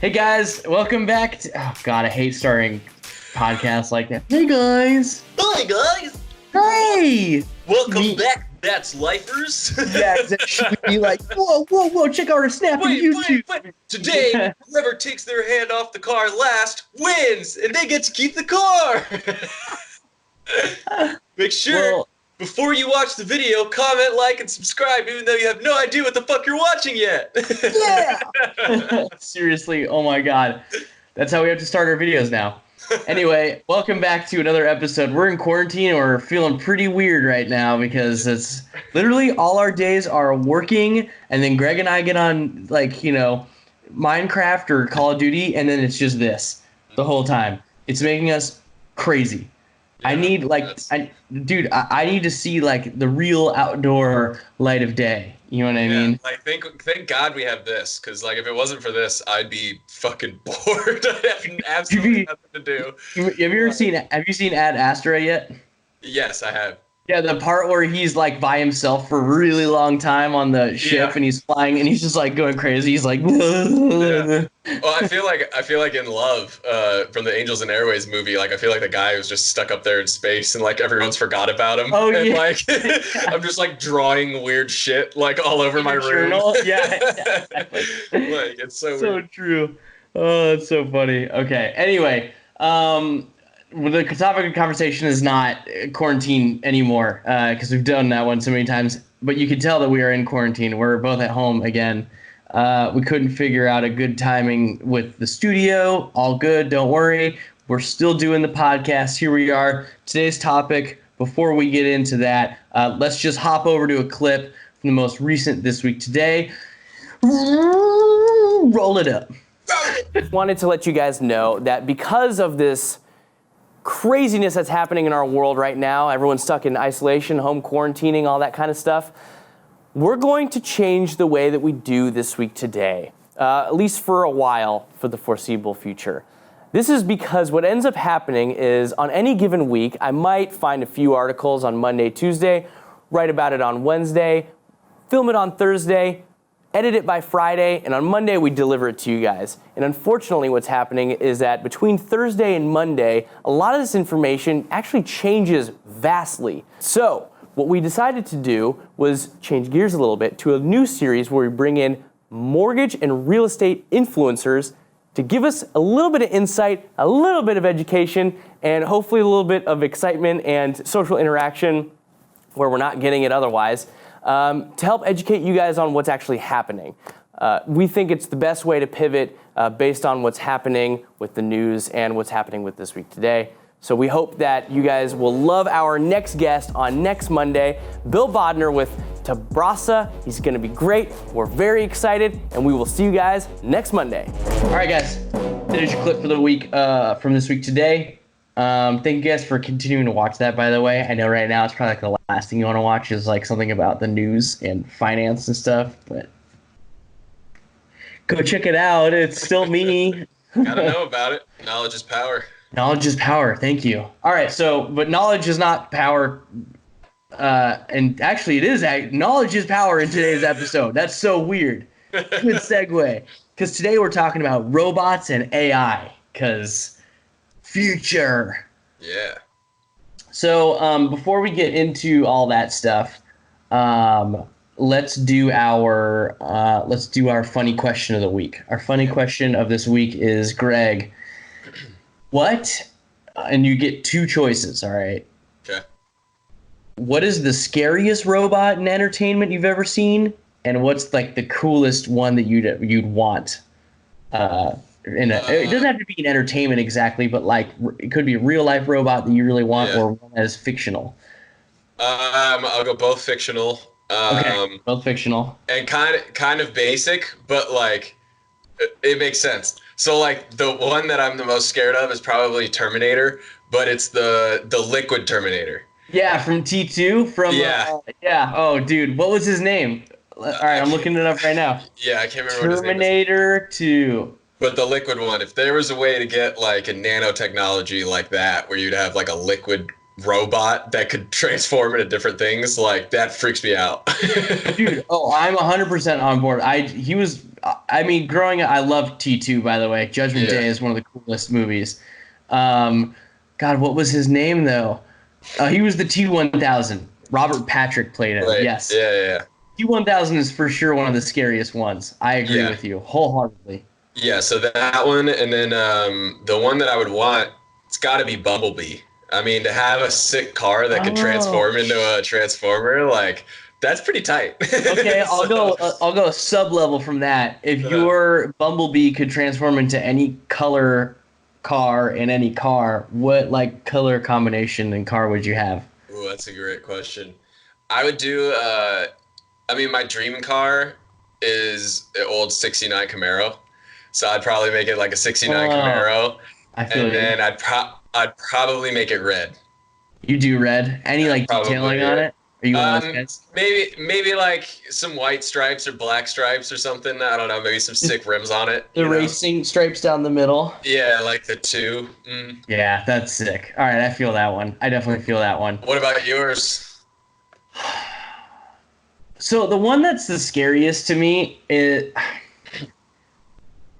Hey guys, welcome back to, oh god, I hate starting podcasts like that. Hey guys. Hi guys. Hey. Welcome back, That's Lifers. Yeah, it should be like, whoa, check out our Snap and YouTube. Wait. Today, whoever takes their hand off the car last wins, and they get to keep the car. Make sure, before you watch the video, comment, like, and subscribe, even though you have no idea what the fuck you're watching yet. Yeah. Seriously, oh my god. That's how we have to start our videos now. Anyway, welcome back to another episode. We're in quarantine and we're feeling pretty weird right now because it's literally all our days are working, and then Greg and I get on, like, you know, Minecraft or Call of Duty, and then it's just this the whole time. It's making us crazy. Yeah, I need, like, I need to see, like, the real outdoor light of day. You know what I mean? Like, thank God we have this, because, like, if it wasn't for this, I'd be fucking bored. I'd have absolutely nothing to do. Have you seen Ad Astra yet? Yes, I have. Yeah, the part where he's, like, by himself for a really long time on the ship, and he's flying, and he's just, like, going crazy. He's like, yeah. Well, I feel like in Love, from the Angels and Airways movie, like, I feel like the guy was just stuck up there in space, and, like, everyone's forgot about him. Oh, and, yeah. like, I'm just, like, drawing weird shit, like, all over my room. Journal? Yeah, exactly. Like, it's so weird. True. Oh, that's so funny. Okay, anyway, the topic of conversation is not quarantine anymore, because we've done that one so many times. But you can tell that we are in quarantine. We're both at home again. We couldn't figure out a good timing with the studio. All good, don't worry. We're still doing the podcast. Here we are. Today's topic, before we get into that, let's just hop over to a clip from the most recent This Week Today. Roll it up. Wanted to let you guys know that because of this craziness that's happening in our world right now, everyone's stuck in isolation, home quarantining, all that kind of stuff, we're going to change the way that we do This Week Today, at least for a while, for the foreseeable future. This is because what ends up happening is on any given week, I might find a few articles on Monday, Tuesday, write about it on Wednesday, film it on Thursday, edit it by Friday, and on Monday we deliver it to you guys. And unfortunately what's happening is that between Thursday and Monday, a lot of this information actually changes vastly. So what we decided to do was change gears a little bit to a new series where we bring in mortgage and real estate influencers to give us a little bit of insight, a little bit of education, and hopefully a little bit of excitement and social interaction where we're not getting it otherwise. To help educate you guys on what's actually happening. We think it's the best way to pivot based on what's happening with the news and what's happening with This Week Today. So we hope that you guys will love our next guest on next Monday, Bill Bodner with Tabrasa. He's going to be great. We're very excited, and we will see you guys next Monday. All right, guys. There's your clip for the week from This Week Today. Thank you guys for continuing to watch that, by the way. I know right now it's probably like the last thing you want to watch is like something about the news and finance and stuff, but go check it out. It's still me. Gotta know about it. Knowledge is power. Knowledge is power. Thank you. All right, but knowledge is not power. And actually it is. Knowledge is power in today's episode. That's so weird. Good segue. Because today we're talking about robots and AI. Because future. Yeah. So before we get into all that stuff, let's do our funny question of the week. Our funny question of this week is, Greg, what? And you get two choices. All right. Okay. What is the scariest robot in entertainment you've ever seen, and what's like the coolest one that you'd want? It doesn't have to be in entertainment exactly, but like it could be a real life robot that you really want, or one that is fictional. I'll go both fictional. Okay, both fictional. And kind of basic, but like it makes sense. So like the one that I'm the most scared of is probably Terminator, but it's the liquid Terminator. Yeah, from T2. Yeah. Oh, dude, what was his name? All right, I'm looking it up right now. Yeah, I can't remember what his name is. Terminator 2. But the liquid one, if there was a way to get like a nanotechnology like that, where you'd have like a liquid robot that could transform into different things, like that freaks me out. Dude, I'm 100% on board. I mean, growing up, I loved T2, by the way. Judgment Day is one of the coolest movies. God, what was his name, though? He was the T-1000. Robert Patrick played him, Right. yes. Yeah. T-1000 is for sure one of the scariest ones. I agree with you wholeheartedly. Yeah, so that one, and then the one that I would want, it's got to be Bumblebee. I mean, to have a sick car that can transform into a transformer, like that's pretty tight. Okay, I'll go a sub level from that. If your Bumblebee could transform into any color car in any car, what like color combination and car would you have? Ooh, that's a great question. I would do. I mean, my dream car is an old '69 Camaro, so I'd probably make it like a '69 Camaro, I feel and then I'd probably make it red. You do red? Any like Probably, detailing on it? Are you one of those guys? Maybe like some white stripes or black stripes or something. I don't know. Maybe some sick rims on it. The racing stripes down the middle. Yeah, like the two. Mm. Yeah, that's sick. All right, I feel that one. I definitely feel that one. What about yours? So the one that's the scariest to me is.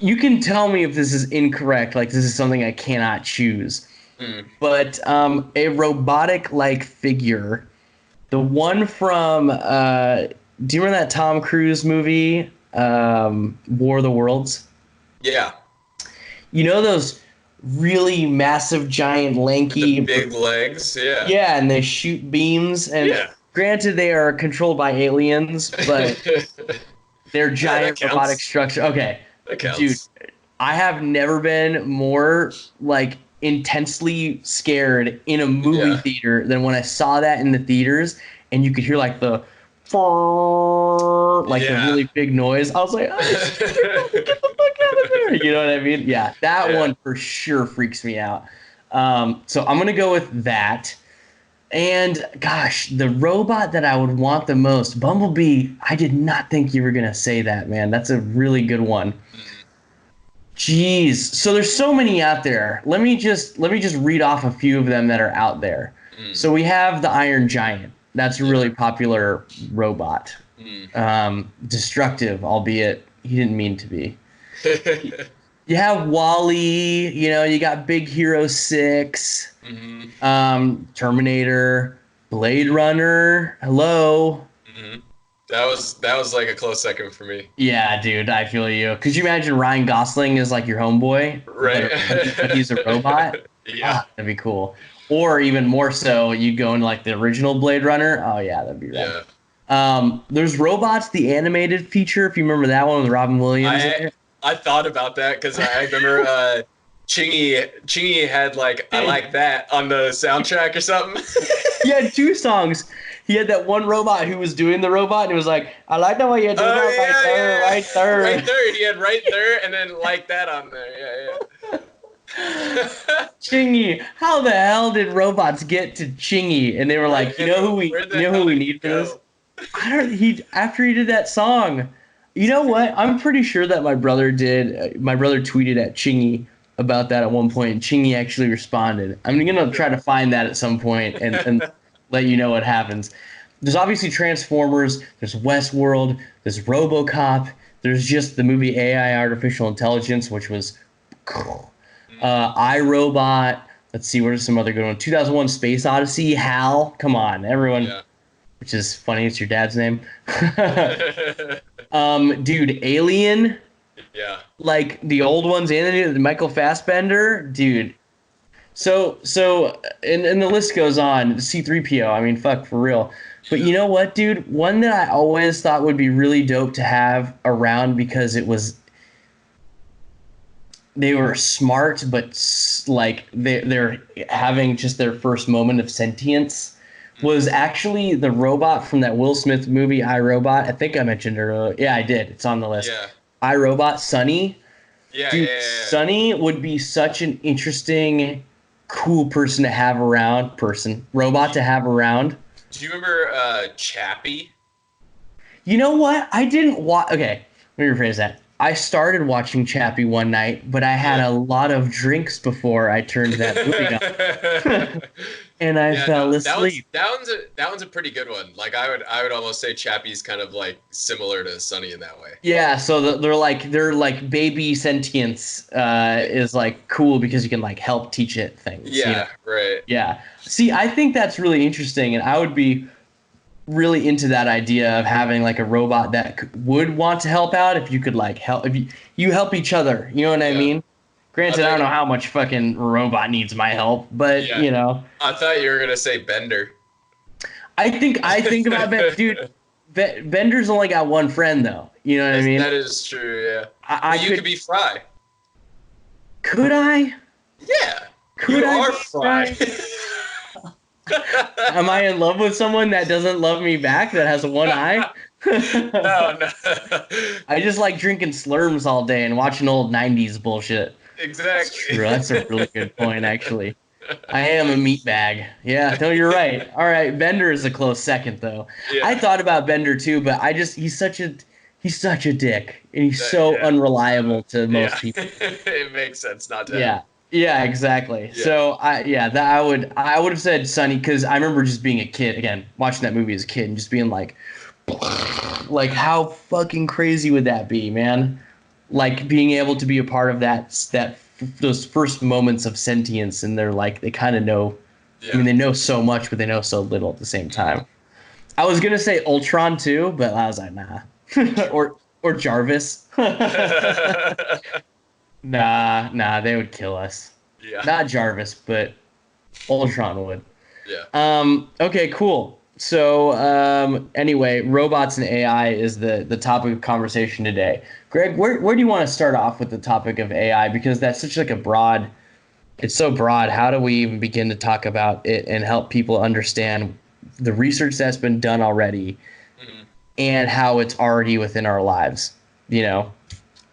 You can tell me if this is incorrect. Like this is something I cannot choose. But a robotic-like figure. The one from, do you remember that Tom Cruise movie, War of the Worlds? Yeah. You know those really massive, giant, lanky... The big legs, yeah. Yeah, and they shoot beams. And granted, they are controlled by aliens, but they're giant robotic structure. Okay, that counts. Dude, I have never been more, like... intensely scared in a movie theater than when I saw that in the theaters and you could hear like the the really big noise. I was like, oh, get the fuck out of there. You know what I mean? Yeah, that one for sure freaks me out. So I'm gonna go with that. And gosh, the robot that I would want the most, Bumblebee. I did not think you were gonna say that, man. That's a really good one. Jeez, so there's so many out there. Let me just read off a few of them that are out there. So we have the Iron Giant. That's a really popular robot. Destructive, albeit he didn't mean to be. You have Wall-E. You know, you got Big Hero 6, Terminator, Blade Runner. Hello. That was like a close second for me. Yeah, dude, I feel you. Could you imagine Ryan Gosling as like your homeboy? Right. But he's a robot? Yeah. That'd be cool. Or even more so, you'd go into like the original Blade Runner. Oh yeah, that'd be rad. Yeah. There's Robots, the animated feature, if you remember that one with Robin Williams. I thought about that because I remember Chingy had like I Like That on the soundtrack or something. He had 2 songs. He had that one robot who was doing the robot, and he was like, I like the way you do that right there. Right there. He had right there, and then Like That on there. Yeah. Chingy, how the hell did robots get to Chingy? And they were like, you know who we need for this? After he did that song. You know what? I'm pretty sure that my brother tweeted at Chingy about that at one point, and Chingy actually responded. I'm gonna try to find that at some point and let you know what happens. There's obviously Transformers, there's Westworld, there's RoboCop, there's just the movie AI Artificial Intelligence, which was cool. iRobot. Let's see, what are some other good ones? 2001 Space Odyssey, HAL. Come on, everyone. Yeah. Which is funny, it's your dad's name. Dude, Alien. Yeah. Like the old ones, and Michael Fassbender, dude. So, and the list goes on. C-3PO, I mean, fuck, for real. But you know what, dude? One that I always thought would be really dope to have around because they were smart, but like they're having just their first moment of sentience was actually the robot from that Will Smith movie, iRobot. I think I mentioned it earlier. Yeah, I did. It's on the list. Yeah. iRobot, Sonny. Yeah, dude, Sonny would be such an interesting, cool person to have around. Robot to have around. Do you remember Chappie? You know what? I didn't watch. Okay, let me rephrase that. I started watching Chappie one night, but I had a lot of drinks before I turned that movie on, and I Yeah, fell no, asleep. that one's a pretty good one. Like I would almost say Chappie's kind of like similar to Sunny in that way. Yeah, so they're like baby sentience is like cool because you can like help teach it things. You know? Yeah, right. Yeah. See, I think that's really interesting, and I would be really into that idea of having like a robot that would want to help out if you could like help if you help each other. You know what I Yeah. mean? Granted, I don't know how much fucking robot needs my help, but Yeah. you know, I thought you were gonna say Bender. I think about Ben, dude. Bender's only got one friend though. You know what I mean? That is true, yeah. I But you could be Fry. could I? Yeah. Could You I are be Fry. Am I in love with someone that doesn't love me back that has one eye? No. I just like drinking Slurms all day and watching old 90s bullshit. Exactly. True, that's a really good point, actually. I am a meat bag. Yeah, no, you're right. All right, Bender is a close second, though. Yeah. I thought about Bender too, but he's such a dick, and he's so Yeah. unreliable to most people. It makes sense not to. Yeah, yeah, exactly. Yeah. So I would have said Sunny because I remember just being a kid again, watching that movie as a kid, and just being like how fucking crazy would that be, man? Like being able to be a part of that those first moments of sentience, and they're like they kind of know. Yeah. I mean, they know so much, but they know so little at the same time. I was gonna say Ultron too, but I was like, nah. or Jarvis. Nah, they would kill us. Yeah. Not Jarvis, but Ultron would. Yeah. Okay, cool. So, anyway, robots and AI is the topic of conversation today. Greg, where do you want to start off with the topic of AI? Because that's such like it's so broad. How do we even begin to talk about it and help people understand the research that's been done already and how it's already within our lives, you know?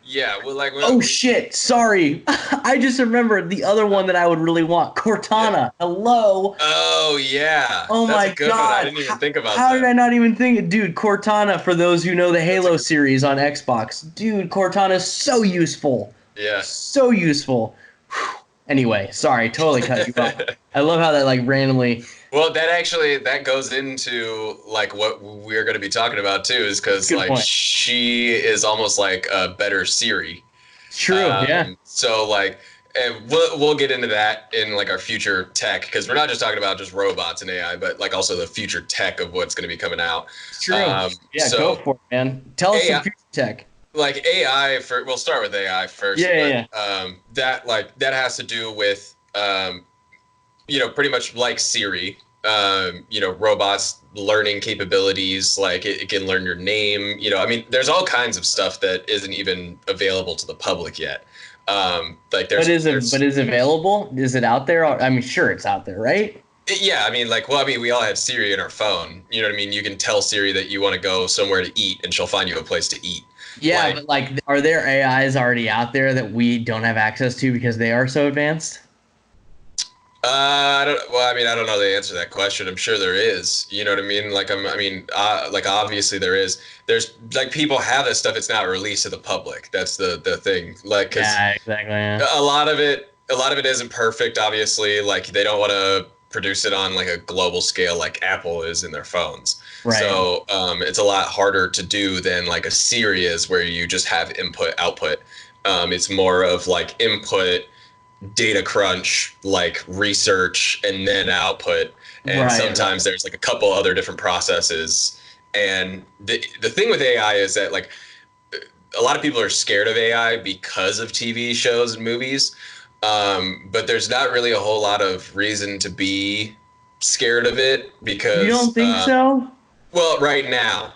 Yeah. Well, like. Oh shit! Sorry, I just remembered the other one that I would really want. Cortana. Yeah. Hello. Oh yeah. Oh That's my a good god! one. I didn't even think about How that. did I not even think it, dude? Cortana. For those who know the Halo series on Xbox, dude, Cortana is so useful. Yeah. So useful. Whew. Anyway, sorry, totally cut you off. I love how that like randomly. Well, that goes into like what we're going to be talking about too, is because Good like point. she is almost like a better Siri. True. Yeah. So like, and we'll get into that in like our future tech, because we're not just talking about just robots and AI, but like also the future tech of what's going to be coming out. True. Yeah. So Go for it, man. Tell us AI some future tech. like AI we'll start with AI first. Yeah. That has to do with pretty much like Siri. Robots learning capabilities, like it can learn your name. I mean, there's all kinds of stuff that isn't even available to the public yet. Like But is it available? Is it out there? I mean, sure, it's out there, right? Yeah, I mean, we all have Siri in our phone. You know what I mean? You can tell Siri that you want to go somewhere to eat, and she'll find you a place to eat. Yeah, but like, are there AIs already out there that we don't have access to because they are so advanced? I don't know the answer to that question. I'm sure there is. You know what I mean? Like, like obviously there is. There's like people have this stuff. It's not released to the public. That's the thing. Like, 'cause Yeah, exactly. Yeah. a lot of it isn't perfect. Obviously, like they don't want to produce it on like a global scale like Apple is in their phones. Right. So it's a lot harder to do than like a Siri is, where you just have input output. It's more of like input, data crunch, like research, and then output. And sometimes there's like a couple other different processes. And the thing with AI is that like a lot of people are scared of AI because of TV shows and movies. But there's not really a whole lot of reason to be scared of it, because You don't think so? Well, right now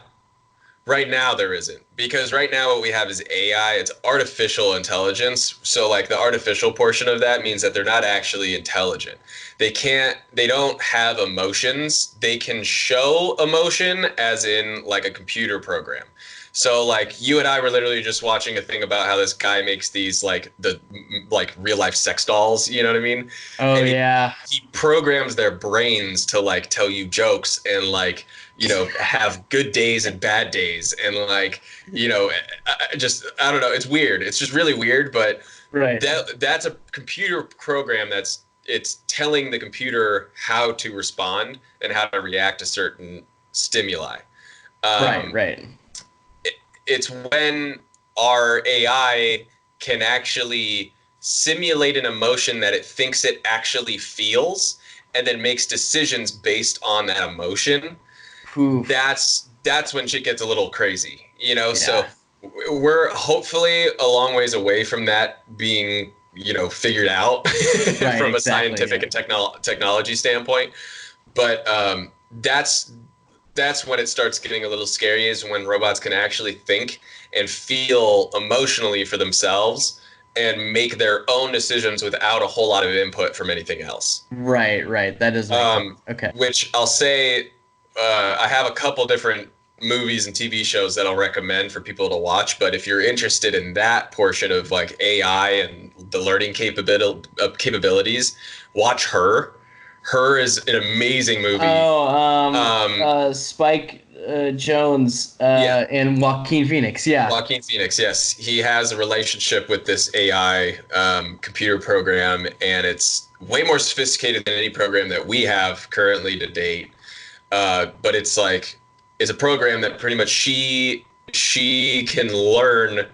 there isn't, because right now what we have is AI. It's artificial intelligence. So like the artificial portion of that means that they're not actually intelligent. They don't have emotions. They can show emotion as in like a computer program. So like you and I were literally just watching a thing about how this guy makes these like real life sex dolls, you know what I mean? Oh, and yeah. He programs their brains to like tell you jokes and like, have good days and bad days, and like I don't know. It's weird. It's just really weird, but Right. that's a computer program it's telling the computer how to respond and how to react to certain stimuli. Right. It's when our AI can actually simulate an emotion that it thinks it actually feels and then makes decisions based on that emotion. Oof. That's when shit gets a little crazy, so Yeah. we're hopefully a long ways away from that being figured out Right, from a exactly, scientific yeah. and technology standpoint. But that's when it starts getting a little scary, is when robots can actually think and feel emotionally for themselves and make their own decisions without a whole lot of input from anything else. Right. That does make sense. Okay. Which I'll say, I have a couple different movies and TV shows that I'll recommend for people to watch. But if you're interested in that portion of like AI and the learning capabilities, watch Her. Her is an amazing movie. Spike Jones Yeah. and Joaquin Phoenix. Yeah. Joaquin Phoenix, yes, he has a relationship with this AI computer program, and it's way more sophisticated than any program that we have currently to date. But it's a program that pretty much she can learn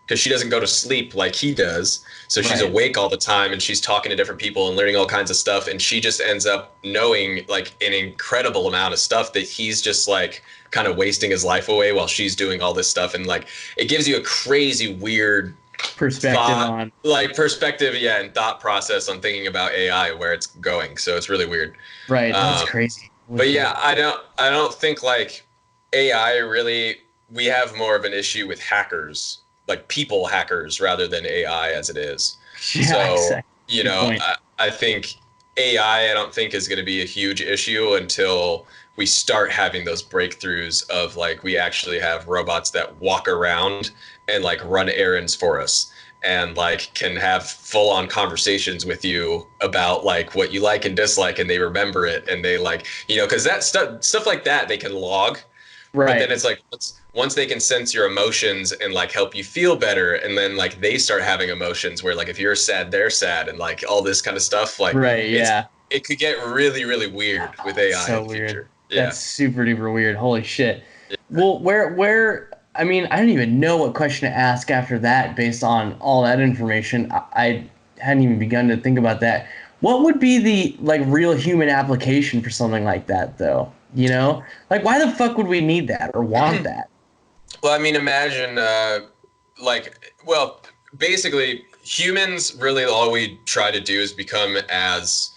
because she doesn't go to sleep like he does. So she's Right. awake all the time, and she's talking to different people and learning all kinds of stuff. And she just ends up knowing like an incredible amount of stuff that he's just like kind of wasting his life away while she's doing all this stuff. And like, it gives you a crazy, weird perspective, yeah, and thought process on thinking about AI, where it's going. So it's really weird. Right. That's crazy. But yeah, I don't think like AI really. We have more of an issue with hackers, like people hackers, rather than AI as it is. Yeah, So exactly. Good point. I think AI, I don't think is going to be a huge issue until we start having those breakthroughs of like we actually have robots that walk around and like run errands for us and like can have full on conversations with you about like what you like and dislike, and they remember it, and they like, because that stuff like that they can log. But Right. then it's like once they can sense your emotions and like help you feel better, and then like they start having emotions where like if you're sad, they're sad, and like all this kind of stuff. Like Right. Yeah. it could get really, really weird with AI So in the weird. future. Yeah. That's super duper weird. Holy shit. Well, where I mean, I don't even know what question to ask after that based on all that information. I hadn't even begun to think about that. What would be the like real human application for something like that though? Like why the fuck would we need that or want that? Well, I mean, imagine basically humans really all we try to do is become as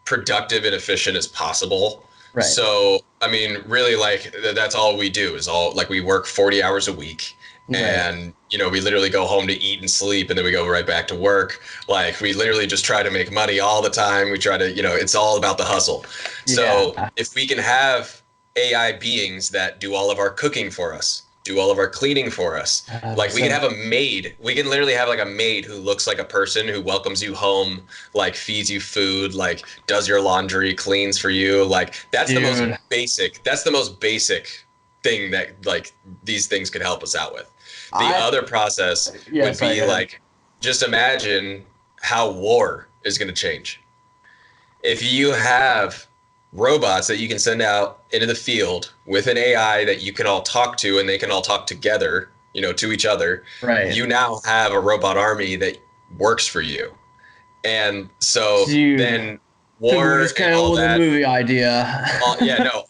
productive and efficient as possible. Right. So, I mean, really, like that's all we do is all like we work 40 hours a week, and we literally go home to eat and sleep, and then we go right back to work. Like we literally just try to make money all the time. We try to, it's all about the hustle. So if we can have AI beings that do all of our cooking for us, do all of our cleaning for us. Like we can have a maid. We can literally have like a maid who looks like a person, who welcomes you home, like feeds you food, like does your laundry, cleans for you. Like that's the most basic. That's the most basic thing that like these things could help us out with. The other process would be like, just imagine how war is going to change. If you have robots that you can send out into the field with an AI that you can all talk to, and they can all talk together, to each other. Right. You now have a robot army that works for you. And so then war is kind of the movie idea.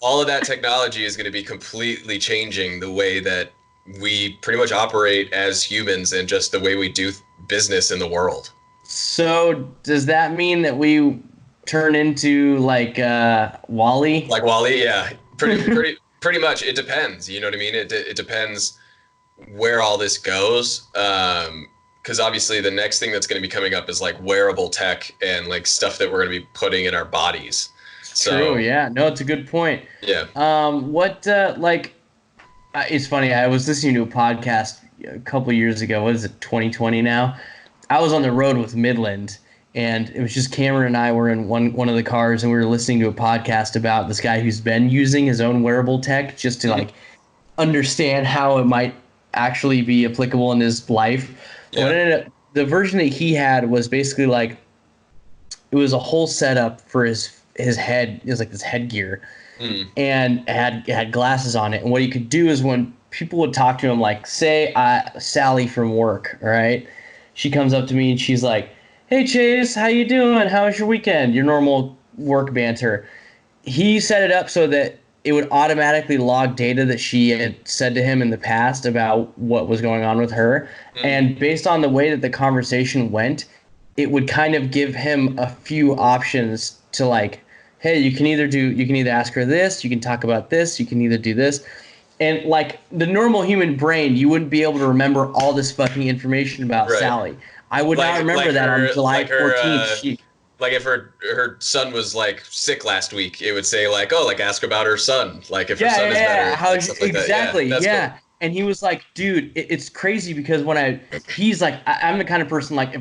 all of that technology is going to be completely changing the way that we pretty much operate as humans and just the way we do business in the world. So does that mean that we turn into like WALL-E? Like WALL-E, yeah. Pretty much. It depends. You know what I mean? It depends where all this goes. Because obviously the next thing that's going to be coming up is like wearable tech and like stuff that we're going to be putting in our bodies. True. Yeah. No, it's a good point. Yeah. It's funny. I was listening to a podcast a couple years ago. What is it? 2020 now. I was on the road with Midland, and it was just Cameron and I were in one of the cars, and we were listening to a podcast about this guy who's been using his own wearable tech just to like understand how it might actually be applicable in his life. Yeah. What ended up, the version that he had was basically like it was a whole setup for his head. It was like this headgear, and it had glasses on it. And what he could do is when people would talk to him, like say Sally from work, all right, she comes up to me and she's like, "Hey Chase, how you doing? How was your weekend?" Your normal work banter. He set it up so that it would automatically log data that she had said to him in the past about what was going on with her. And based on the way that the conversation went, it would kind of give him a few options to like, hey, you can either ask her this, you can talk about this, you can either do this. And like the normal human brain, you wouldn't be able to remember all this fucking information about Right. Sally. I would not remember that on July 14th. Like if her son was like sick last week, it would say like, oh, like ask about her son. Like if her son is better. How like, stuff like exactly? that. Yeah. Cool. And he was like, dude, it's crazy because he's like, I'm the kind of person like I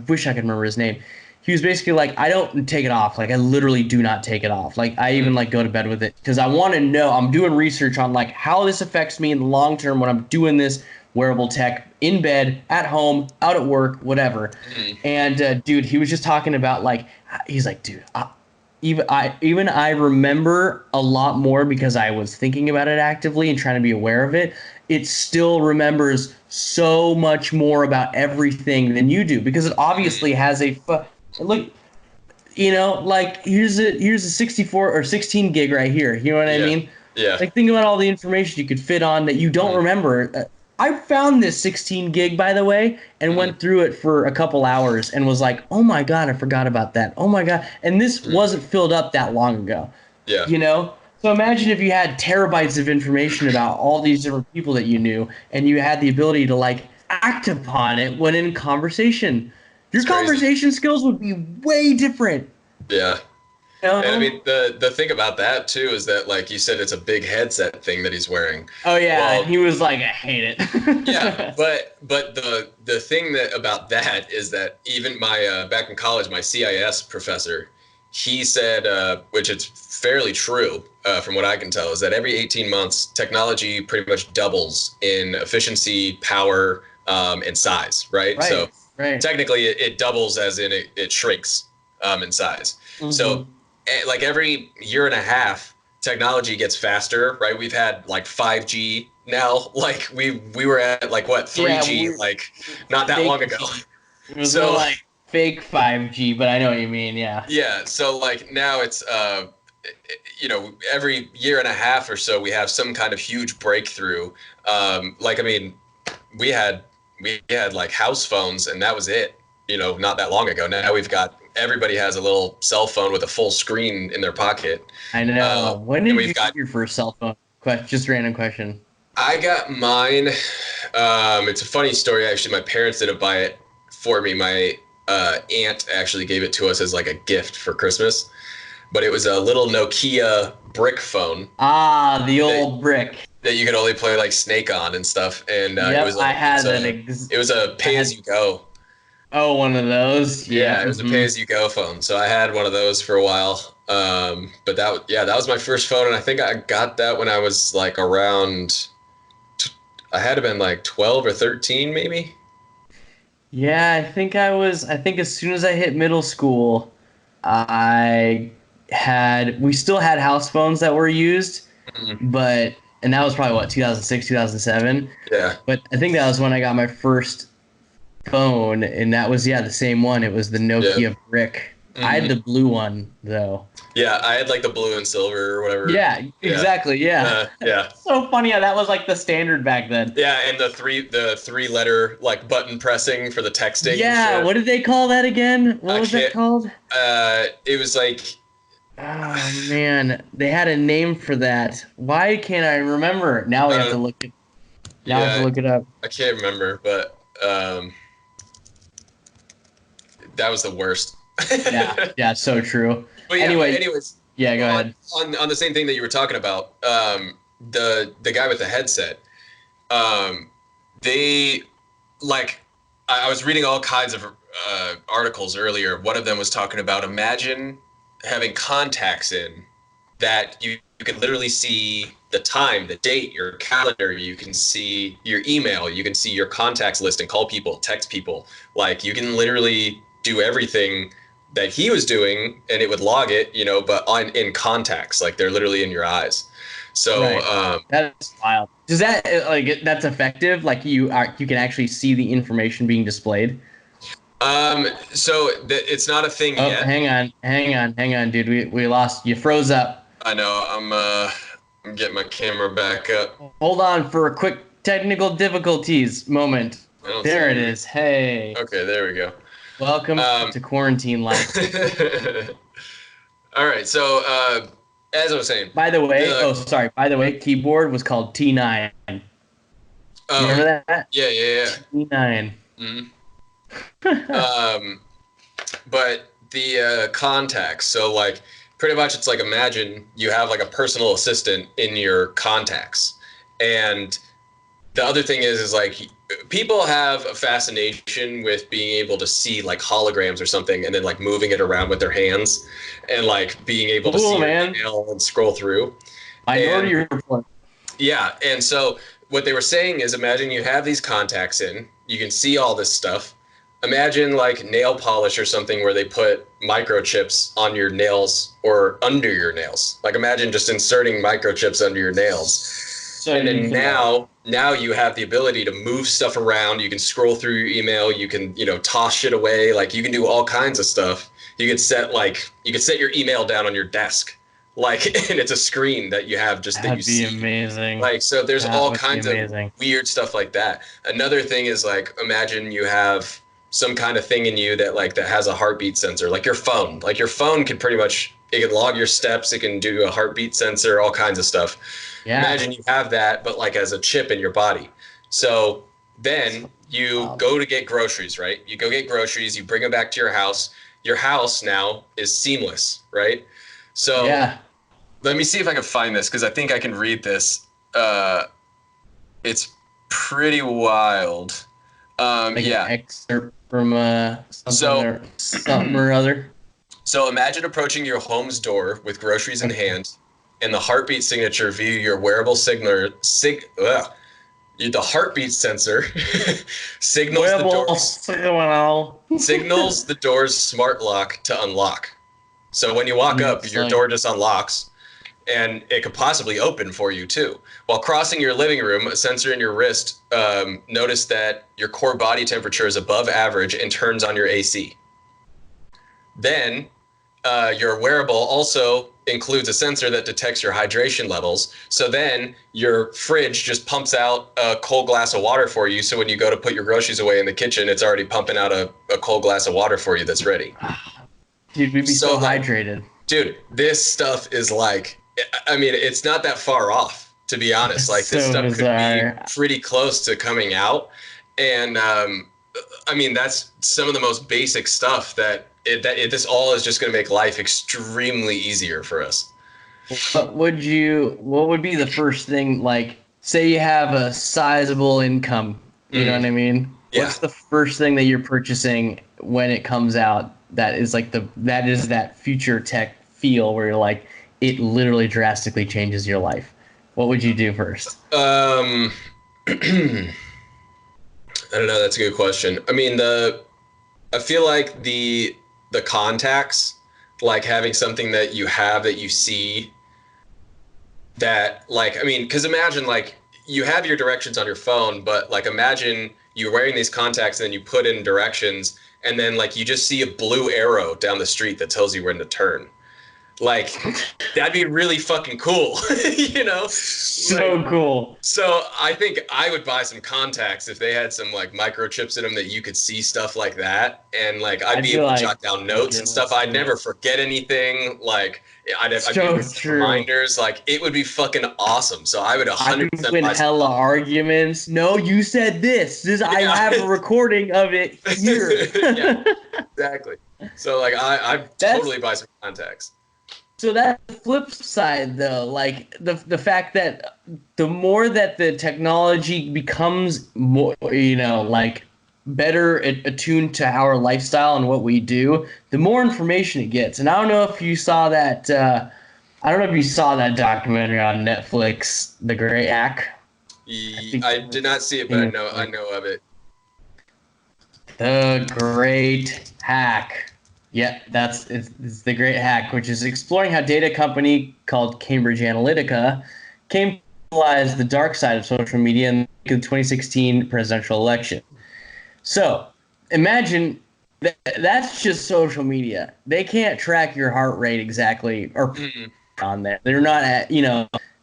wish I could remember his name. He was basically like, I don't take it off. Like I literally do not take it off. Like I even like go to bed with it because I want to know. I'm doing research on like how this affects me in the long term when I'm doing this wearable tech in bed, at home, out at work, whatever. And dude, he was just talking about like, he's like, dude, even I remember a lot more because I was thinking about it actively and trying to be aware of it. It still remembers so much more about everything than you do because it obviously has look, like here's a 64 or 16 gig right here. You know what I mean? Yeah. Like think about all the information you could fit on that you don't remember. I found this 16 gig, by the way, and went through it for a couple hours and was like, oh my God, I forgot about that. Oh my God. And this wasn't filled up that long ago. Yeah. So imagine if you had terabytes of information about all these different people that you knew and you had the ability to like act upon it when in conversation. Your conversation skills would be way different. Yeah. And I mean, the thing about that too is that, like you said, it's a big headset thing that he's wearing. Oh yeah, well, he was like, I hate it. Yeah, but the thing about that is that even my back in college, my CIS professor, he said, which it's fairly true from what I can tell, is that every 18 months, technology pretty much doubles in efficiency, power, and size, right? So technically, it doubles as in it shrinks in size. So like every year and a half, technology gets faster, right? We've had like 5G now. Like we were at like what 3G like not that long ago. It was so like fake 5G, but I know what you mean. Yeah. Yeah. So like now it's every year and a half or so we have some kind of huge breakthrough. Like I mean, we had like house phones and that was it. Not that long ago. Now everybody has a little cell phone with a full screen in their pocket. I know. When did you get your first cell phone? Just a random question. I got mine. It's a funny story. Actually, my parents didn't buy it for me. My aunt actually gave it to us as like a gift for Christmas. But it was a little Nokia brick phone. Ah, the old brick. That you could only play like Snake on and stuff. And it was it was a pay-as-you-go. Oh, one of those. Yeah, it was a pay-as-you-go phone. So I had one of those for a while. But that was my first phone, and I think I got that when I was like around. I had to been like 12 or 13, maybe. Yeah, I think as soon as I hit middle school, we still had house phones that were used, and that was probably 2006, 2007. Yeah. But I think that was when I got my first phone, and that was the same one. It was the Nokia brick. I had the blue one though. Yeah, I had like the blue and silver or whatever. Yeah, exactly. Yeah. So funny how that was like the standard back then. Yeah, and the three letter like button pressing for the texting. Yeah, what did they call that again? What was that called? It was like. Oh man, they had a name for that. Why can't I remember? Now we have to look it. I have to look it up. I can't remember, but that was the worst. yeah, so true. But yeah, anyways, yeah, go ahead. On the same thing that you were talking about, the guy with the headset, they like I was reading all kinds of articles earlier. One of them was talking about imagine having contacts in that you can literally see the time, the date, your calendar. You can see your email. You can see your contacts list and call people, text people. Like you can literally do everything that he was doing, and it would log it, but in contacts, like they're literally in your eyes. So Right. That's wild. Does that that's effective? Like you can actually see the information being displayed. It's not a thing Oh, yet. hang on, dude. We lost. You froze up. I know. I'm getting my camera back up. Hold on for a quick technical difficulties moment. There it is. Hey. Okay, there we go. Welcome to quarantine life. All right. So as I was saying. By the way, By the way, keyboard was called T9. You remember that? Yeah. T9. Mm-hmm. But the contacts. So like pretty much it's like imagine you have like a personal assistant in your contacts. And the other thing is like people have a fascination with being able to see like holograms or something and then like moving it around with their hands and like being able to see your email and scroll through. Minority Report. Yeah. And so what they were saying is imagine you have these contacts in, you can see all this stuff. Imagine like nail polish or something where they put microchips on your nails or under your nails. Like imagine just inserting microchips under your nails. So and then now you have the ability to move stuff around. You can scroll through your email. You can, toss shit away. Like you can do all kinds of stuff. You could set your email down on your desk. Like, and it's a screen that you have just that you see. That'd be amazing. Like, so there's all kinds of weird stuff like that. Another thing is like, imagine you have some kind of thing in you that has a heartbeat sensor, like your phone. Like your phone can pretty much, it can log your steps. It can do a heartbeat sensor, all kinds of stuff. Yeah. Imagine you have that, but like as a chip in your body. So then you go to get groceries, right? You go get groceries, you bring them back to your house. Your house now is seamless, right? So let me see if I can find this because I think I can read this. It's pretty wild. An excerpt from something or other. So imagine approaching your home's door with groceries in hand, and the heartbeat signature via your wearable the heartbeat sensor signals the door's smart lock to unlock. So when you walk up, your door just unlocks, and it could possibly open for you too. While crossing your living room, a sensor in your wrist noticed that your core body temperature is above average and turns on your AC. Then your wearable also includes a sensor that detects your hydration levels. So then your fridge just pumps out a cold glass of water for you. So when you go to put your groceries away in the kitchen, it's already pumping out a cold glass of water for you that's ready. Dude, we'd be so hydrated. Dude, this stuff is like, I mean, it's not that far off, to be honest. Like this stuff could be pretty close to coming out. And I mean, that's some of the most basic stuff that this all is just going to make life extremely easier for us. What would be the first thing, like, say you have a sizable income, you know what I mean? Yeah. What's the first thing that you're purchasing when it comes out that is like that future tech feel where you're like, it literally drastically changes your life? What would you do first? I don't know. That's a good question. I mean, I feel like the contacts, like having something that you have that you see that, like, I mean, because imagine like you have your directions on your phone, but like imagine you're wearing these contacts and then you put in directions and then like you just see a blue arrow down the street that tells you when to turn. Like, that'd be really fucking cool, you know? So cool. So I think I would buy some contacts if they had some like microchips in them that you could see stuff like that. And like, I'd be able to jot down notes and stuff. I'd never forget anything. Like, I'd be reminders. Like, it would be fucking awesome. So I would 100% win hella arguments. No, you said this. I have a recording of it here. Yeah, exactly. So like, I'd totally buy some contacts. So that's the flip side, though. Like the fact that the more that the technology becomes more, like better attuned to our lifestyle and what we do, the more information it gets. And I don't know if you saw that I don't know if you saw that documentary on Netflix, The Great Hack. I did not see it, but I know of it. The Great Hack. Yeah, it's The Great Hack, which is exploring how data company called Cambridge Analytica came to realize the dark side of social media in the 2016 presidential election. So imagine that's just social media. They can't track your heart rate exactly or on there. They're not at,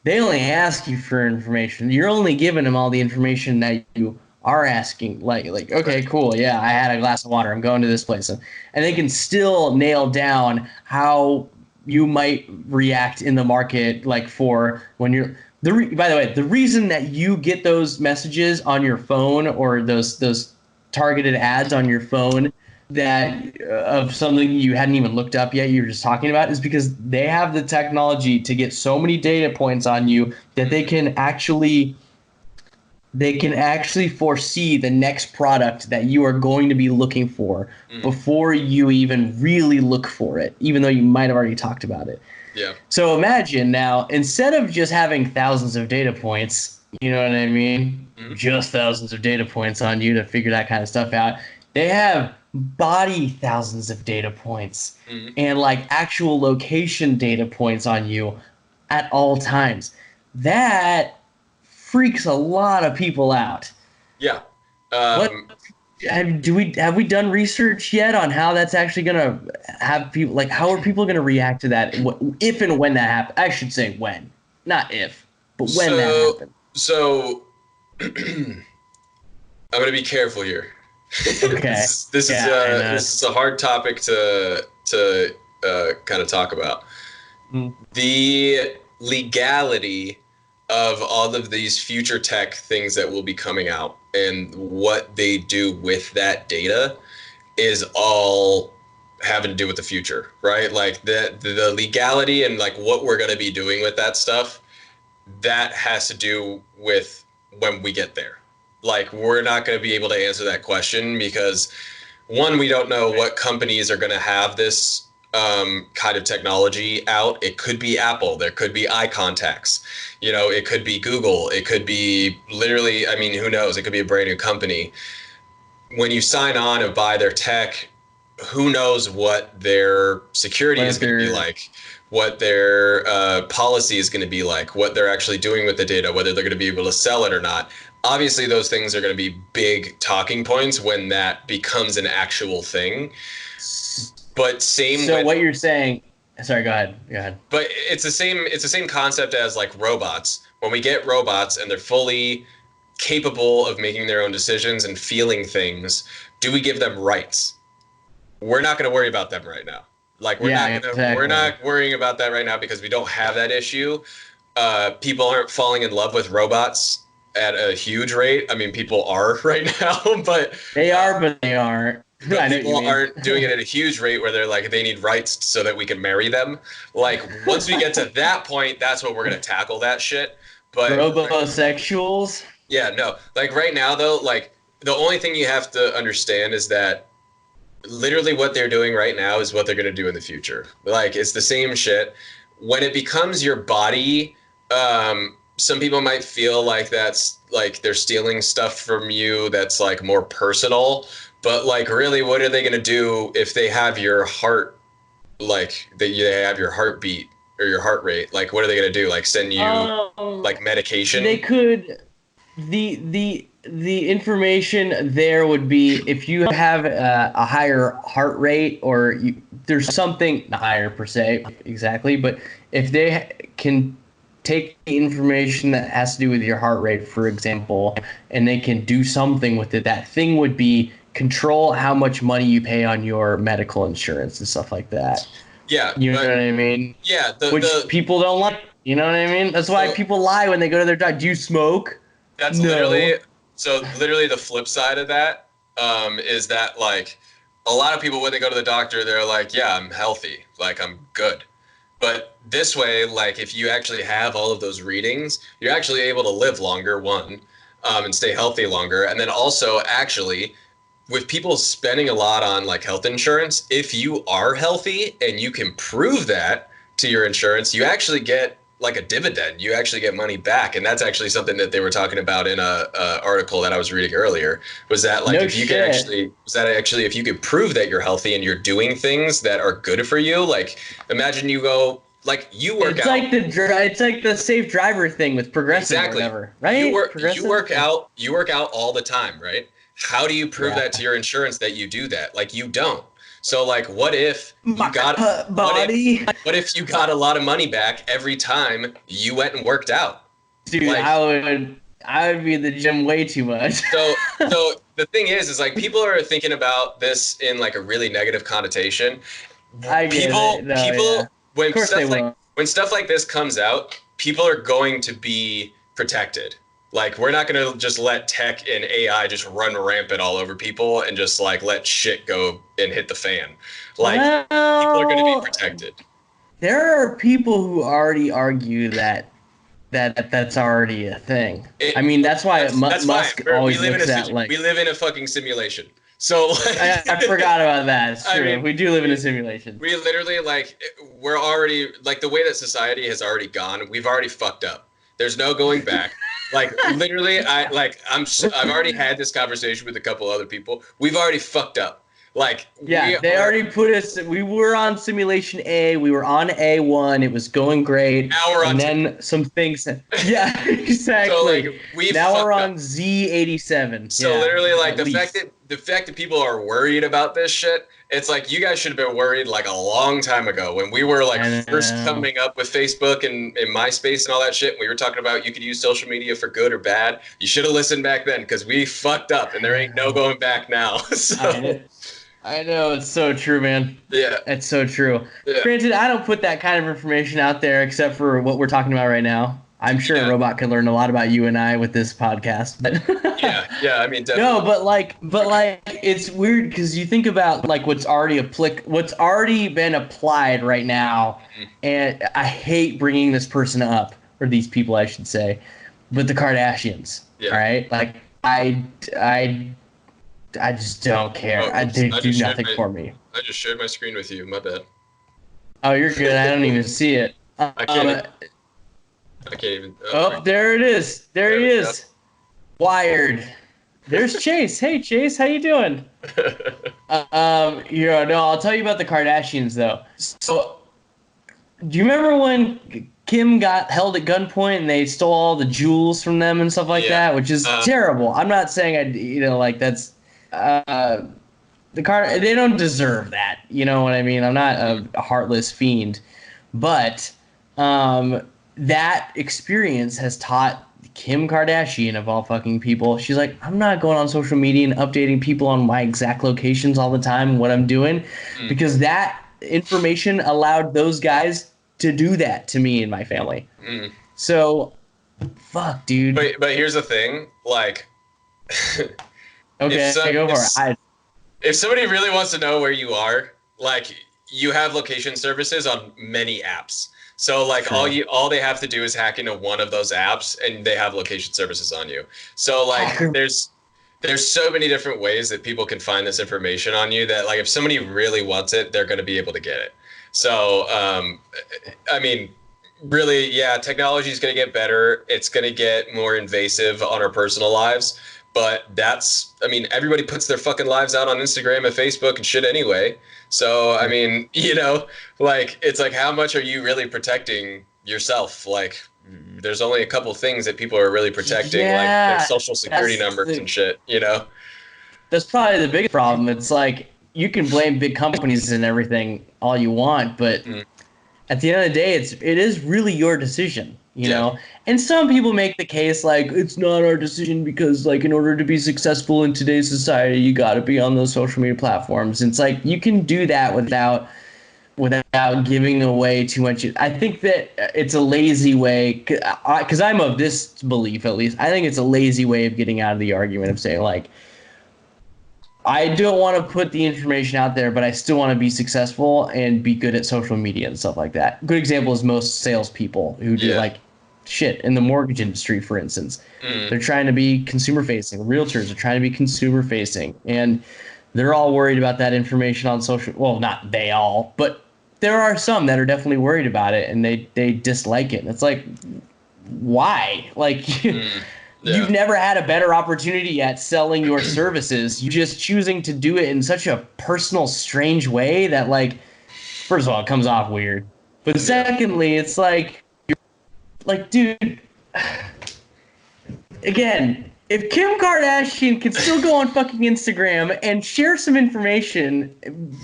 they only ask you for information. You're only giving them all the information that you are asking. Like okay, cool, yeah, I had a glass of water. I'm going to this place, and they can still nail down how you might react in the market. Like for when you're by the way, the reason that you get those messages on your phone or those targeted ads on your phone that of something you hadn't even looked up yet, you were just talking about, is because they have the technology to get so many data points on you that they can actually foresee the next product that you are going to be looking for before you even really look for it, even though you might have already talked about it. Yeah. So imagine now, instead of just having thousands of data points, you know what I mean? Just thousands of data points on you to figure that kind of stuff out. They have body thousands of data points and like actual location data points on you at all times. That freaks a lot of people out. Yeah. Have we done research yet on how that's actually gonna have people, like, how are people gonna react to that if and when that happens? I should say when, not if, but when that happens. So I'm gonna be careful here. Okay. This is a hard topic to kind of talk about. The legality of all of these future tech things that will be coming out and what they do with that data is all having to do with the future, right? Like the legality and like what we're going to be doing with that stuff, that has to do with when we get there. Like, we're not going to be able to answer that question because, one, we don't know what companies are going to have this kind of technology out. It could be Apple. There could be eye contacts. It could be Google. It could be literally, I mean, who knows? It could be a brand new company. When you sign on and buy their tech, who knows what their security is going to be like, what their policy is going to be like, what they're actually doing with the data, whether they're going to be able to sell it or not. Obviously, those things are going to be big talking points when that becomes an actual thing. But what you're saying, sorry, go ahead. But it's the same concept as like robots. When we get robots and they're fully capable of making their own decisions and feeling things, do we give them rights? We're not going to worry about them right now. Like, we're not worrying about that right now because we don't have that issue. People aren't falling in love with robots at a huge rate. I mean, people are right now, but they are, but they aren't. But people aren't doing it at a huge rate where they're like, they need rights so that we can marry them. Like, once we get to that point, that's when we're going to tackle that shit. But robosexuals? Yeah, no. Like, right now, though, like, the only thing you have to understand is that literally what they're doing right now is what they're going to do in the future. Like, it's the same shit. When it becomes your body, some people might feel like that's like they're stealing stuff from you that's like more personal. But like, really, what are they going to do if they have your heart, like they have your heartbeat or your heart rate? Like, what are they going to do? Like, send you like medication? They could. The information there would be if you have a higher heart rate or there's something not higher per se exactly, but if they can take the information that has to do with your heart rate, for example, and they can do something with it, that thing would be control how much money you pay on your medical insurance and stuff like that. Yeah. You know what I mean? Yeah. Which people don't like. You know what I mean? That's why people lie when they go to their doctor. Do you smoke? That's literally the flip side of that is that, like, a lot of people, when they go to the doctor, they're like, yeah, I'm healthy. Like, I'm good. But this way, like, if you actually have all of those readings, you're actually able to live longer, one, and stay healthy longer. And then also, actually, with people spending a lot on like health insurance, if you are healthy and you can prove that, to your insurance, you actually get like a dividend. You actually get money back, and that's actually something that they were talking about in a article that I was reading earlier. Was that like if you could actually if you could prove that you're healthy and you're doing things that are good for you, like imagine you go like you work it's out. It's like the safe driver thing with Progressive Exactly. or whatever, right? You work out all the time, right? How do you prove that to your insurance that you do that? Like you don't. So like what if you got body? What if you got a lot of money back every time you went and worked out? Dude, like, I would be in the gym way too much. so the thing is like people are thinking about this in like a really negative connotation. When stuff like this comes out, people are going to be protected. Like, we're not going to just let tech and AI just run rampant all over people and just, like, let shit go and hit the fan. Like, people are going to be protected. There are people who already argue that's already a thing. I mean, that's why Musk always looks at, like... We live in a fucking simulation. So, like... I forgot about that. It's true. I mean, we do live in a simulation. We literally, like, we're already... Like, the way that society has already gone, we've already fucked up. There's no going back. Like literally, I've already had this conversation with a couple other people. We've already fucked up. Like they already put us. We were on simulation A. We were on A1. It was going great. Now we're on. And then some things. Yeah, exactly. So like now we're on Z87. So literally, like the fact that people are worried about this shit. It's like you guys should have been worried like a long time ago when we were like first coming up with Facebook and MySpace and all that shit. We were talking about you could use social media for good or bad. You should have listened back then because we fucked up and there ain't no going back now. So. I know, it's so true, man. Yeah. It's so true. Yeah. Granted, I don't put that kind of information out there except for what we're talking about right now. I'm sure a robot could learn a lot about you and I with this podcast. But yeah, I mean, definitely. No, but like, it's weird because you think about like what's already been applied right now, and I hate bringing this person up, or these people, I should say, but the Kardashians, right? Like, I just don't care. They do nothing for me. I just shared my screen with you. My bad. Oh, you're good. I don't even see it. I can't even. There it is. There he is. Wired. There's Chase. Hey, Chase, how you doing? I'll tell you about the Kardashians, though. So, do you remember when Kim got held at gunpoint and they stole all the jewels from them and stuff like that, which is terrible. I'm not saying that's they don't deserve that. You know what I mean? I'm not a heartless fiend, but that experience has taught Kim Kardashian, of all fucking people, she's like, I'm not going on social media and updating people on my exact locations all the time and what I'm doing, because that information allowed those guys to do that to me and my family. So, fuck, dude. But here's the thing, like, okay, go for it. If somebody really wants to know where you are, like, you have location services on many apps. So like all they have to do is hack into one of those apps and they have location services on you. So like there's so many different ways that people can find this information on you that like if somebody really wants it, they're going to be able to get it. So I mean, really, yeah, technology is going to get better. It's going to get more invasive on our personal lives. But everybody puts their fucking lives out on Instagram and Facebook and shit anyway. So, I mean, like, it's like, how much are you really protecting yourself? Like, there's only a couple things that people are really protecting, like their social security numbers and shit, That's probably the biggest problem. It's like, you can blame big companies and everything all you want, but at the end of the day, it is really your decision. You know, and some people make the case like it's not our decision because like in order to be successful in today's society, you got to be on those social media platforms. And it's like you can do that without giving away too much. I think that it's a lazy way because I'm of this belief, at least. I think it's a lazy way of getting out of the argument of saying like, I don't want to put the information out there, but I still want to be successful and be good at social media and stuff like that. Good example is most salespeople who do like shit in the mortgage industry, for instance. They're trying to be consumer facing. Realtors are trying to be consumer facing, and they're all worried about that information on social. Well, not they all, but there are some that are definitely worried about it and they dislike it. And it's like, why? Like, you've never had a better opportunity at selling your services. You're just choosing to do it in such a personal, strange way that, like, first of all, it comes off weird. But secondly, it's like, dude, again, if Kim Kardashian can still go on fucking Instagram and share some information,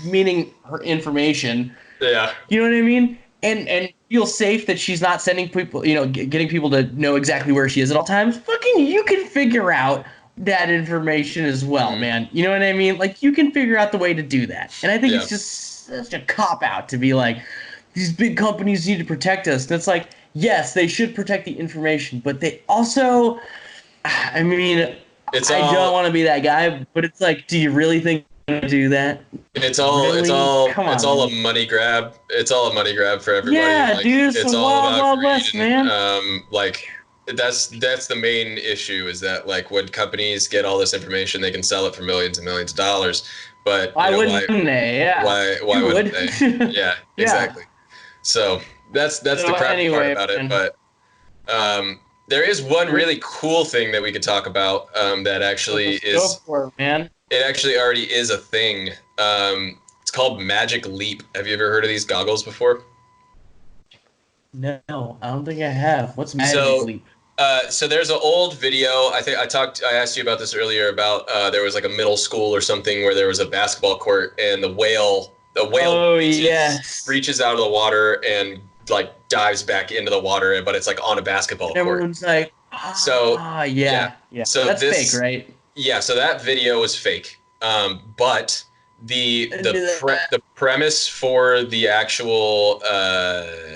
meaning her information, you know what I mean? And feel safe that she's not sending people, getting people to know exactly where she is at all times, fucking you can figure out that information as well, man. You know what I mean? Like, you can figure out the way to do that. And I think it's just such a cop-out to be like, these big companies need to protect us. And it's like, yes, they should protect the information, but they also, I mean, I don't want to be that guy, but it's like, do you really think to do that? It's all a money grab. It's all a money grab for everybody. Yeah, like, dude, it's all all about Wild West, man. Like, that's the main issue, is that, like, when companies get all this information, they can sell it for millions and millions of dollars. But why wouldn't they? Yeah. Why wouldn't they? Yeah, exactly. So that's the crappy part about it. But there is one really cool thing that we could talk about that actually is. Go for it, man. It actually already is a thing. It's called Magic Leap. Have you ever heard of these goggles before? No, I don't think I have. What's Magic Leap? So there's an old video. I think I asked you about this earlier about there was like a middle school or something where there was a basketball court and the whale reaches out of the water and like dives back into the water, but it's like on a basketball court. Everyone's like, yeah. So that's fake, right? Yeah, so that video is fake. But the premise for the actual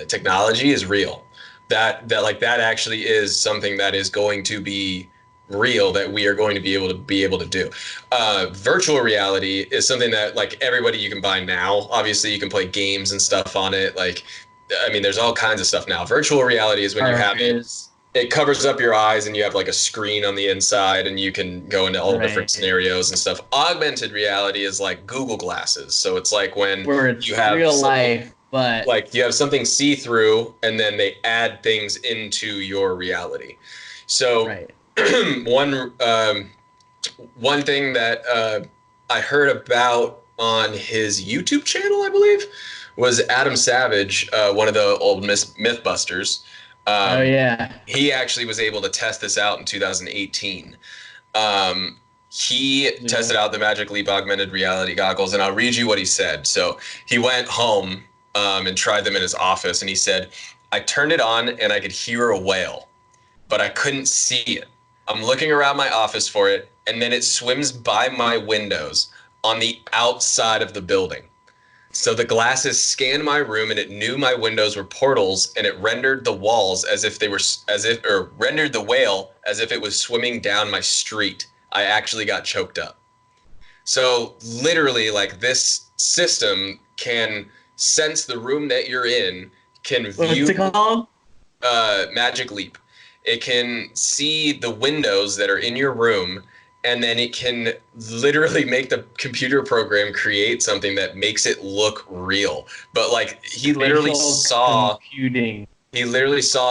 technology is real. That actually is something that is going to be real, that we are going to be able to do. Virtual reality is something that, like, everybody, you can buy now. Obviously, you can play games and stuff on it. Like, I mean, there's all kinds of stuff now. Virtual reality is when you have it covers up your eyes and you have like a screen on the inside and you can go into all different scenarios and stuff. Augmented reality is like Google glasses. So it's like when you have real life, but like you have something see-through and then they add things into your reality. So one thing that I heard about on his YouTube channel, I believe, was Adam Savage, one of the old Mythbusters. He actually was able to test this out in 2018. He tested out the Magic Leap augmented reality goggles, and I'll read you what he said. So he went home and tried them in his office, and he said, "I turned it on and I could hear a whale, but I couldn't see it. I'm looking around my office for it, and then it swims by my windows on the outside of the building. So the glasses scanned my room and it knew my windows were portals, and it rendered the walls rendered the whale as if it was swimming down my street. I actually got choked up." So literally, like, this system can sense the room that you're in, can view. What's it called? Magic Leap. It can see the windows that are in your room, and then it can literally make the computer program create something that makes it look real. But like he literally saw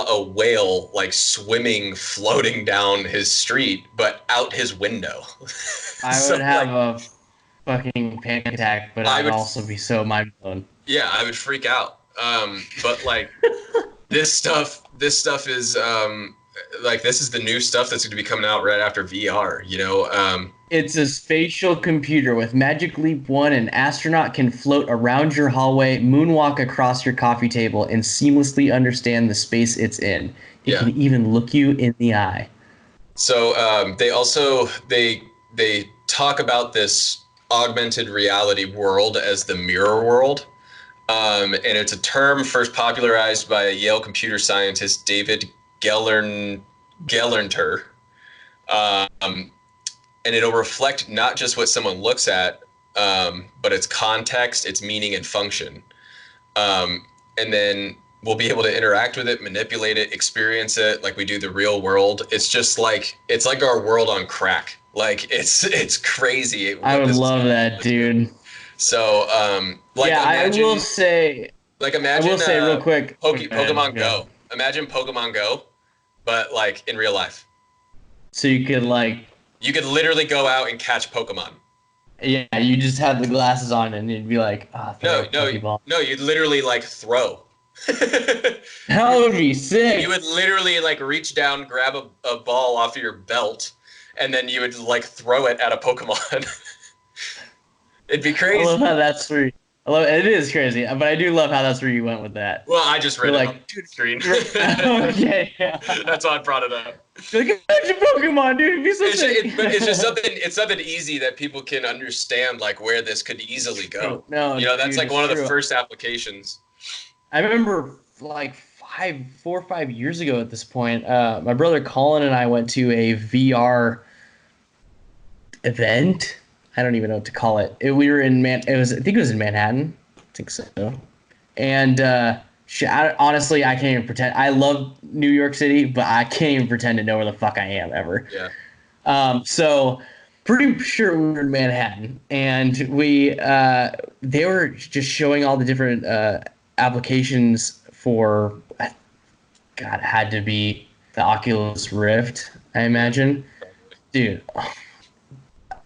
a whale like swimming, floating down his street, but out his window. I would have a fucking panic attack, but I'd also be so mind blown. Yeah, I would freak out. But like this stuff is like, this is the new stuff that's going to be coming out right after VR, you know? It's a spatial computer. With Magic Leap 1, an astronaut can float around your hallway, moonwalk across your coffee table, and seamlessly understand the space it's in. It can even look you in the eye. So they talk about this augmented reality world as the mirror world. And it's a term first popularized by a Yale computer scientist, David Gelernter, and it'll reflect not just what someone looks at, but its context, its meaning, and function. And then we'll be able to interact with it, manipulate it, experience it like we do the real world. It's just like, it's like our world on crack. Like, it's crazy. I would love that, dude. So, I will say, Like I imagine will say real quick. Pokemon Go. Imagine Pokemon Go, but like in real life. So you could like. You could literally go out and catch Pokemon. Yeah, you just have the glasses on and you'd be like, ah, No, throw a Pokeball. no, you'd literally like throw. That would be sick. You would literally like reach down, grab a ball off of your belt, and then you would like throw it at a Pokemon. It'd be crazy. I love how that's where. It is crazy, but I do love how that's where you went with that. Well, I just read You're it like, on the screen. Okay, yeah. That's why I brought it up. You're like, catch a Pokemon, dude. It'd be so sick. But it's just something. It's something easy that people can understand, like where this could easily go. No, you know, that's dude, like one of the true. first applications. I remember like 4 or 5 years ago at this point, my brother Colin and I went to a VR event. I don't even know what to call it. We were in I think it was in Manhattan. I think so. And honestly, I can't even pretend. I love New York City, but I can't even pretend to know where the fuck I am ever. Yeah. So pretty sure we were in Manhattan, and they were just showing all the different applications for, God, it had to be the Oculus Rift, I imagine. Dude,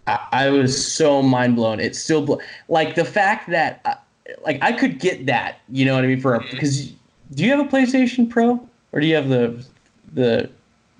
I was so mind blown. It's still like the fact that like I could get that, you know what I mean? Because do you have a PlayStation Pro or do you have the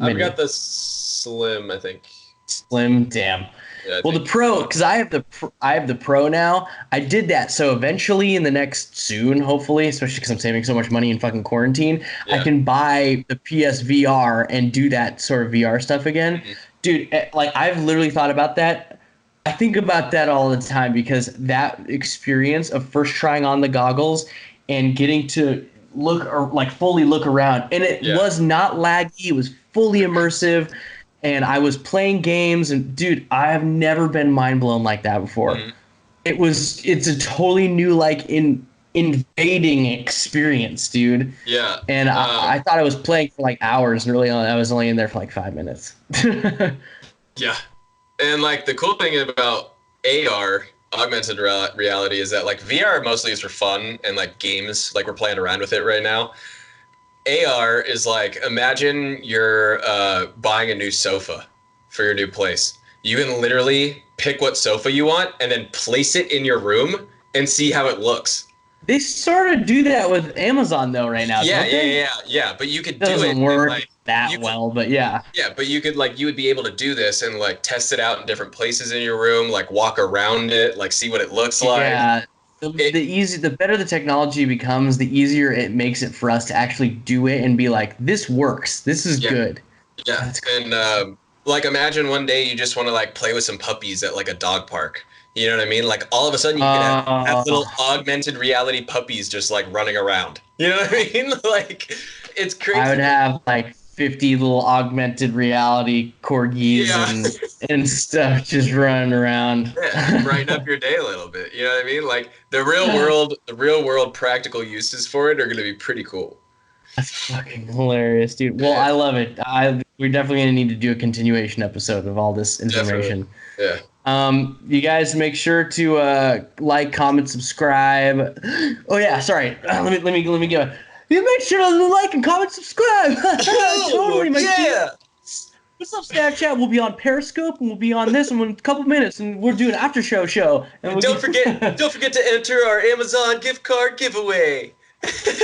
I've got the Slim, I think. Slim? Damn. Yeah, Well, the Pro, because I have the Pro now. I did that, so eventually in the next soon, hopefully, especially because I'm saving so much money in fucking quarantine, I can buy the PSVR and do that sort of VR stuff again. Dude, like I've literally thought about that. I think about that all the time because that experience of first trying on the goggles and getting to look or like fully look around, and it was not laggy. It was fully immersive. And I was playing games, and dude, I have never been mind blown like that before. It's a totally new, like, invading experience, dude. Yeah. And I thought I was playing for like hours, and really I was only in there for like 5 minutes. Yeah. And like the cool thing about AR, augmented reality, is that like VR mostly is for fun and like games, like we're playing around with it right now. AR is like, imagine you're buying a new sofa for your new place. You can literally pick what sofa you want and then place it in your room and see how it looks. They sort of do that with Amazon though right now. Yeah. But you could do it. Doesn't work like, that well, but yeah. Yeah, but you could you would be able to do this and like test it out in different places in your room, like walk around it, like see what it looks like. Yeah. The better the technology becomes, the easier it makes it for us to actually do it and be like, this works. This is good. Yeah. And like imagine one day you just want to like play with some puppies at like a dog park. You know what I mean? Like all of a sudden you can have little augmented reality puppies just like running around. You know what I mean? Like it's crazy. I would have like 50 little augmented reality corgis and stuff just running around. Yeah, brighten up your day a little bit. You know what I mean? Like the real world practical uses for it are going to be pretty cool. That's fucking hilarious, dude. Well, I love it. We're definitely going to need to do a continuation episode of all this information. Definitely. Yeah. You guys make sure to like, comment, subscribe. Oh yeah, sorry. Let me go. You make sure to like and comment, subscribe. Totally, yeah. What's up, Snapchat? We'll be on Periscope, and we'll be on this in a couple minutes, and we're doing an after show. And don't forget to enter our Amazon gift card giveaway.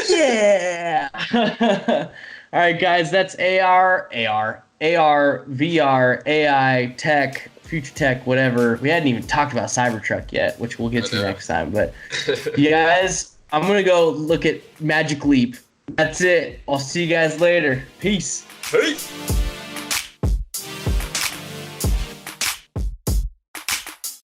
Yeah. All right, guys, that's AR, VR, AI, tech, future tech, whatever. We hadn't even talked about Cybertruck yet, which we'll get to next time. But you guys, I'm going to go look at Magic Leap. That's it. I'll see you guys later. Peace. Peace.